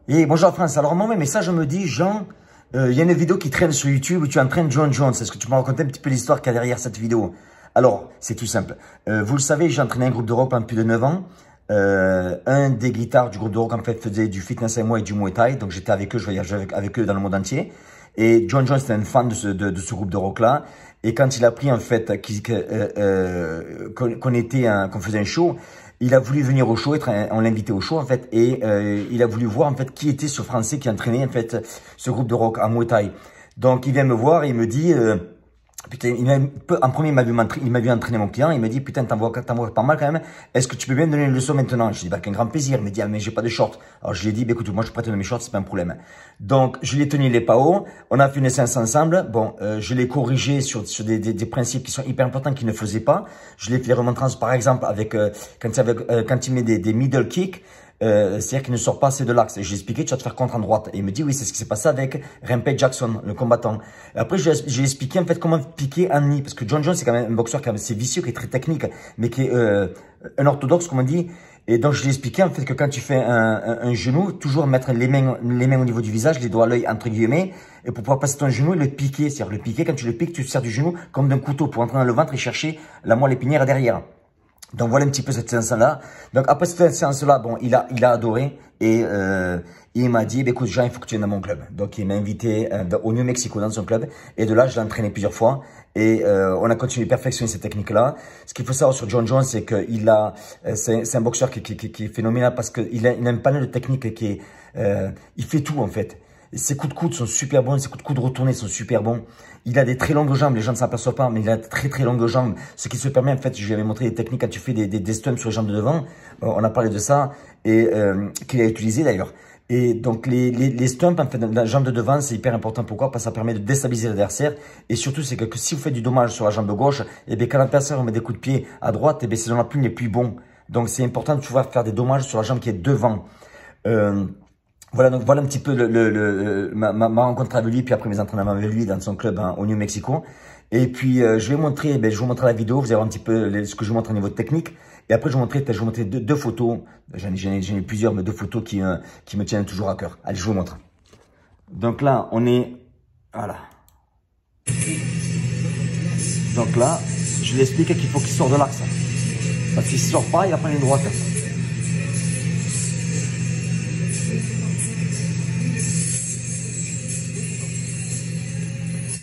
Et bonjour France, alors moi, mes messages me dit, Jean, il y a une vidéo qui traîne sur YouTube où tu entraînes John Jones. Est-ce que tu peux me raconter un petit peu l'histoire qu'il y a derrière cette vidéo? Alors, c'est tout simple. Vous le savez, j'ai entraîné un groupe de rock pendant plus de 9 ans. Un des guitares du groupe de rock, en fait, faisait du fitness avec moi et du Muay Thai. Donc, j'étais avec eux, je voyageais avec eux dans le monde entier. Et John Jones était un fan de ce groupe de rock-là. Et quand il a appris, en fait, qu'on faisait un show, il a voulu venir au show, on l'a invité au show, en fait, et il a voulu voir, en fait, qui était ce Français qui entraînait, en fait, ce groupe de rock à Muay Thai. Donc, il vient me voir et il me dit, putain, en premier, il m'a vu entraîner mon client, il m'a dit, putain, t'en vois pas mal quand même, est-ce que tu peux bien me donner une leçon maintenant? Je lui ai dit, bah, avec un grand plaisir. Il m'a dit, ah, mais j'ai pas de shorts. Alors, je lui ai dit, bah, écoute, moi, je prête mes shorts, c'est pas un problème. Donc, je lui ai tenu les PAO, on a fait une séance ensemble. Bon, je l'ai corrigé sur des principes qui sont hyper importants qu'il ne faisait pas. Je l'ai fait remontrer, par exemple, avec, quand il met des middle kicks, c'est-à-dire qu'il ne sort pas assez de l'axe. Et j'ai expliqué, tu vas te faire contre en droite. Et il me dit, oui, c'est ce qui s'est passé avec Rampage Jackson, le combattant. Et après, j'ai expliqué, en fait, comment piquer un knee. Parce que John Jones, c'est quand même un boxeur qui est assez vicieux, qui est très technique, mais qui est, un orthodoxe, comme on dit. Et donc, je lui ai expliqué, en fait, que quand tu fais un genou, toujours mettre les mains au niveau du visage, les doigts à l'œil, entre guillemets, et pour pouvoir passer ton genou et le piquer. C'est-à-dire, le piquer, quand tu le piques, tu te sers du genou comme d'un couteau pour entrer dans le ventre et chercher la moelle épinière derrière. Donc voilà un petit peu cette séance-là. Donc après cette séance-là, bon, il a adoré et il m'a dit, bah, écoute Jean, il faut que tu viennes dans mon club. Donc il m'a invité au New Mexico dans son club et de là je l'ai entraîné plusieurs fois et on a continué de perfectionner cette technique-là. Ce qu'il faut savoir sur John Jones, c'est qu'il a, c'est un boxeur qui est phénoménal parce qu'il a un panel de techniques qui est, il fait tout en fait. Ses coups de coude sont super bons, ses coups de coude retournés sont super bons. Il a des très longues jambes, les gens ne s'aperçoivent pas, mais il a de très longues jambes. Ce qui se permet, en fait, je lui avais montré des techniques quand tu fais des stumps sur les jambes de devant. On a parlé de ça et qu'il a utilisé d'ailleurs. Et donc les stumps, en fait, dans la jambe de devant, c'est hyper important. Pourquoi? Parce que ça permet de déstabiliser l'adversaire. Et surtout, c'est que si vous faites du dommage sur la jambe gauche, et bien quand l'adversaire met des coups de pied à droite, et bien c'est dans la plume les plus bons. Donc c'est important de pouvoir faire des dommages sur la jambe qui est devant. Voilà, donc voilà un petit peu ma rencontre avec lui, puis après mes entraînements avec lui dans son club au New Mexico. Et puis je vais montrer, je vous montrer la vidéo, vous allez voir un petit peu ce que je vous montre au niveau de technique. Et après je vais vous montrer deux photos, j'en ai plusieurs, mais deux photos qui me tiennent toujours à cœur. Allez, je vous montre. Donc là, on est, voilà. Donc là, je lui explique qu'il faut qu'il sorte de l'axe. Parce qu'il ne sort pas, il va prendre une droite.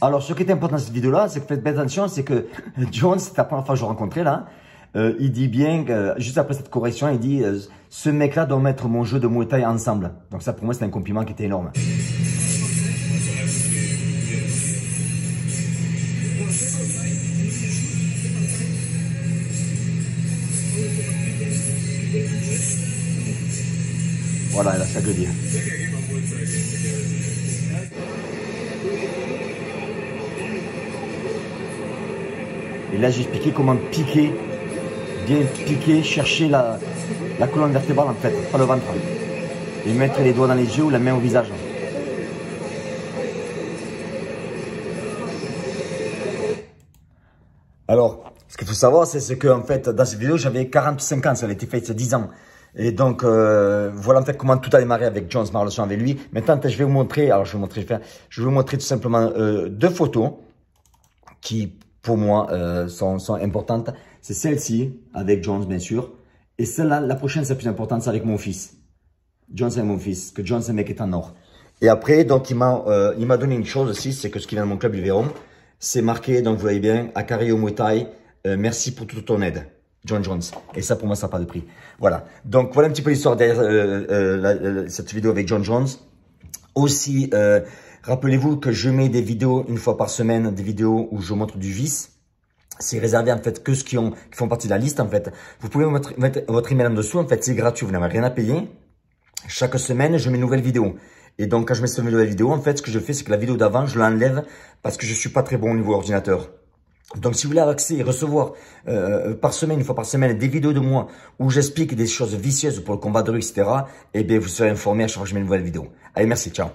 Alors, ce qui est important dans cette vidéo-là, c'est que faites bien attention, c'est que Jones, c'est la première fois que je l'ai rencontré là, il dit bien, juste après cette correction, il dit ce mec-là doit mettre mon jeu de Muay Thai ensemble. Donc ça, pour moi, c'est un compliment qui était énorme. Voilà, là, ça veut dire. Et là, j'ai expliqué comment piquer, bien piquer, chercher la colonne vertébrale en fait, pas le ventre. Et mettre les doigts dans les yeux ou la main au visage. Alors, ce qu'il faut savoir, c'est que en fait, dans cette vidéo, j'avais 45 ans, ça avait été fait il y a 10 ans. Et donc, voilà en fait comment tout a démarré avec Jones, ma relation avec lui. Maintenant, je vais vous montrer, alors je vais vous montrer tout simplement deux photos qui, pour moi, sont importantes. C'est celle-ci, avec Jones, bien sûr. Et celle-là, la prochaine, c'est plus importante, c'est avec mon fils. Jones est mon fils, que Jones, c'est un mec qui est en or. Et après, donc, il m'a donné une chose aussi, c'est que ce qui vient de mon club, ils verront. C'est marqué, donc vous voyez bien, Akari au Muay Thai, merci pour toute ton aide. John Jones. Et ça, pour moi, ça n'a pas de prix. Voilà. Donc, voilà un petit peu l'histoire derrière cette vidéo avec John Jones. Aussi, rappelez-vous que je mets des vidéos une fois par semaine, des vidéos où je montre du vice. C'est réservé, en fait, que ceux qui font partie de la liste, en fait. Vous pouvez mettre votre email en dessous. En fait, c'est gratuit. Vous n'avez rien à payer. Chaque semaine, je mets une nouvelle vidéo. Et donc, quand je mets cette nouvelle vidéo, en fait, ce que je fais, c'est que la vidéo d'avant, je l'enlève parce que je suis pas très bon au niveau ordinateur. Donc, si vous voulez avoir accès et recevoir par semaine, une fois par semaine, des vidéos de moi où j'explique des choses vicieuses pour le combat de rue, etc., eh bien, vous serez informé à chaque fois que je mets une nouvelle vidéo. Allez, merci, ciao.